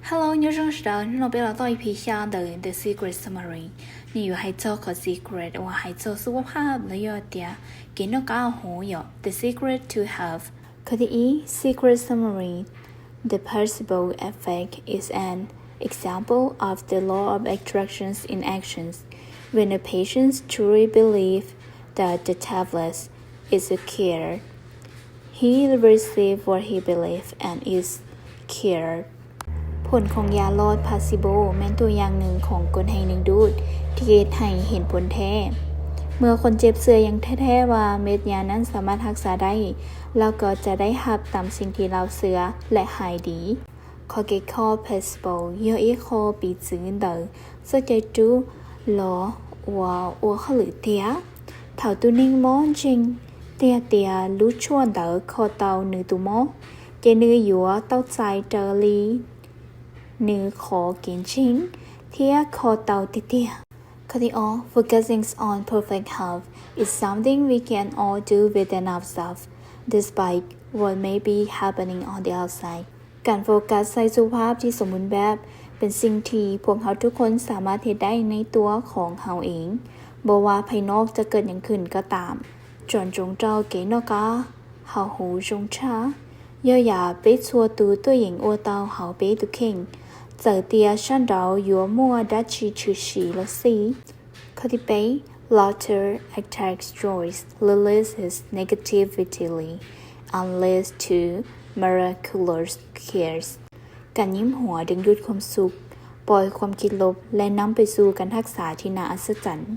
Hello，nhớ rằng đó nó biết là tôi phía xa đời The Secret Summary. Nếu hãy cho có secret hoặc hãy cho số pháp nó do tiệt, cái nó cao hổ yo The Secret to Have. Cái ý Secret Summary. The placebo effect is an example of the law of attractions in actions. When a patient truly believes that the tablet is a cure, he receives what he believes and is cured. ผลของยาลดพลาซิโบแม้นตัวอย่างหนึ่งของกลไกหนึ่งดูดที่ให้เห็นผลแท้เมื่อคนเจ็บเสื่อยังแท้ๆว่าเม็ดยานั้นสามารถรักษาได้เราก็จะได้รับตามสิ่งที่เราเสื่อและหายดีข้อเกข้อพลาซิโบยออีข้อปีจื้อเดอสใจจูหลอว่าอัวขลือเตียเท่าตัวนิ่งม้อนจริงเตียรู้ชั่วเดอข้อเตาหนึ่งตัวม้อเจนื้ออยู่เต้าใจเจอลีนื้อขอกินชิงเทียคอเตาเตี้ยข้อที่อ๋อ focusing on perfect health is something we can all do within ourselves despite what may be happening on the outside การโฟกัสใส่สุขภาพที่สมบูรณ์แบบเป็นสิ่งที่พวกเขาทุกคนสามารถเฮ็ดได้ในตัวของเขาเองบ่ว่าภายนอกจะเกิดอย่างขึ้นก็ตามจนจงเจ้าเก๋นอกาเฮาหูจงช้าย่ออย่าไปชัวตูตัวหญิงอัวเตาเฮาไปตุเข่งgiờ tia shan đào yếu mua đã chỉ trừ xì là xì. Có thể bay, laughter attacks joys, releases negativity, and leads to miraculous cares. การยิ้มหัวดึงดูดความสุขปล่อยความคิดลบและนำไปสู่การรักษาที่น่าอัศจรรย์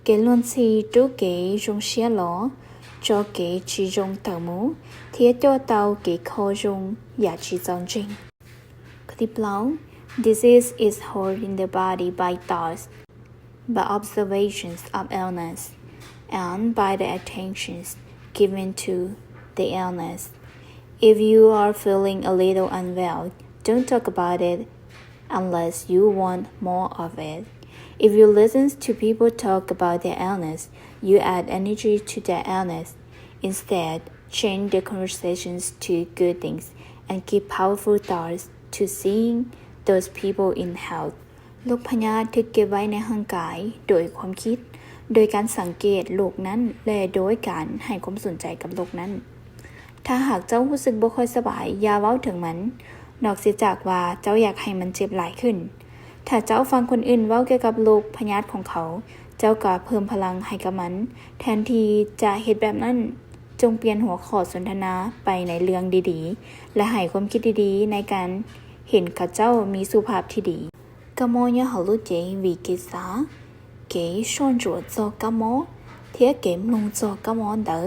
เกล้วนซีจูเก๋จงเชียหลอจอเก๋จีจงเต่าหมูเทียโจเตาเก๋คอจงอย่าจีจงจริงข้อที่เปล่าDisease is held in the body by thoughts, by observations of illness, and by the attentions given to the illness. If you are feeling a little unwell, don't talk about it unless you want more of it. If you listen to people talk about their illness, you add energy to their illness. Instead, change the conversations to good things and keep powerful thoughts to seeing those people in health โรคพยาธิที่เก็บไว้ในร่างกายโดยความคิดโดยการสังเกตโรคนั้นและโดยการให้ความสนใจกับโรคนั้นถ้าหากเจ้ารู้สึกบ่ค่อยสบายอย่าเว้าถึงมันนอกเสียจากว่าเจ้าอยากให้มันเจ็บหลายขึ้นถ้าเจ้าฟังคนอื่นเว้าเกี่ยวกับโรคพยาธิของเขาเจ้าก็เพิ่มพลังให้กับมันแทนที่จะเฮ็ดแบบนั้นจงเปลี่ยนหัวข้อสนทนาไปในเรื่องดีๆและให้ความคิดดีๆในการเห็นข้าเจ้ามีสุขภาพที่ดีกะมอยะหาลุเจวีกิสาเก๋ชวนจัวจอกะมอเทียเก๋มลงจอกะมอเดอ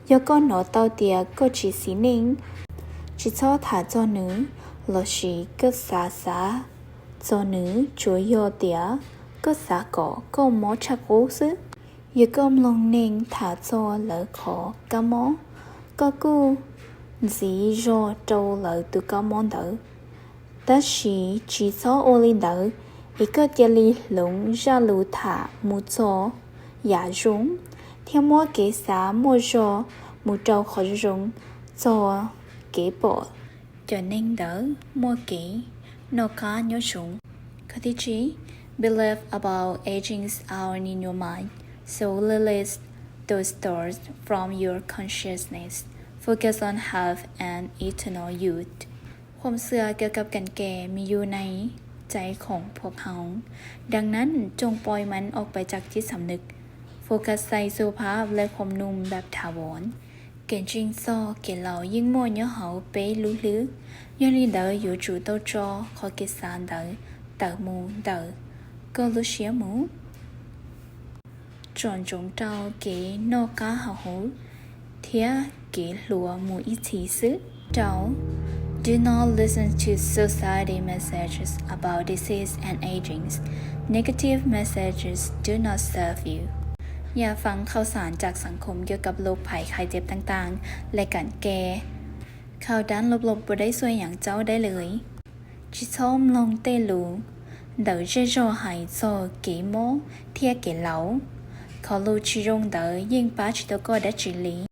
ยก็หนอเตาเตียก็จีสีนิงจีชอถาจอนือลอชีก็สาจอนือจัวยอเตียก็สาก่อก็มอชักโอซึยก็มลงนิงถาจอเหลอขอกะมอก็กูจีจอโจเหลอตุกะมอเด但是至少我领导一个这里龙下路塔木做亚中天莫给啥莫说木照可中做给宝cho nên đỡ mua kỹ nó có nhớ súng cái thứ chín believe about aging are in your mind so release those thoughts from your consciousness focus on health and eternal youthความเสื่อเกี่ยวกับการแก่มีอยู่ในใจของพวกเขาดังนั้นจงปล่อยมันออกไปจากจิตสำนึกโฟกัสใส่สุขภาพและความนุ่มแบบถาวรเก่งจริงซอเก่งเหล่ายิ่งมัวเนื้อเหาไปรู้ลึกย้อนลีเดอร์อยู่จู่โตจอขอเกสานเดอเตอมูเดอก็รู้เสียหมูจนจงเจ้าเก๋นอกกาหาหูเทียเก๋หลัวหมูอีทีซึเจ้าDo not listen to society messages about disease and aging. Negative messages do not serve you. อย่าฟังข่าวสารจากสังคมเกี่ยวกับโรคภัยไข้เจ็บต่างๆและการแก่ข่าวด้านลบๆบ่ได้ช่วยอย่างเจ้าได้เลยจิชอมลงเตลูเดอเจโจหายโซเกโมเทียเกเหลาเขาลูชิรงเดอยิ่งป้าชิโตก็ได้จิลี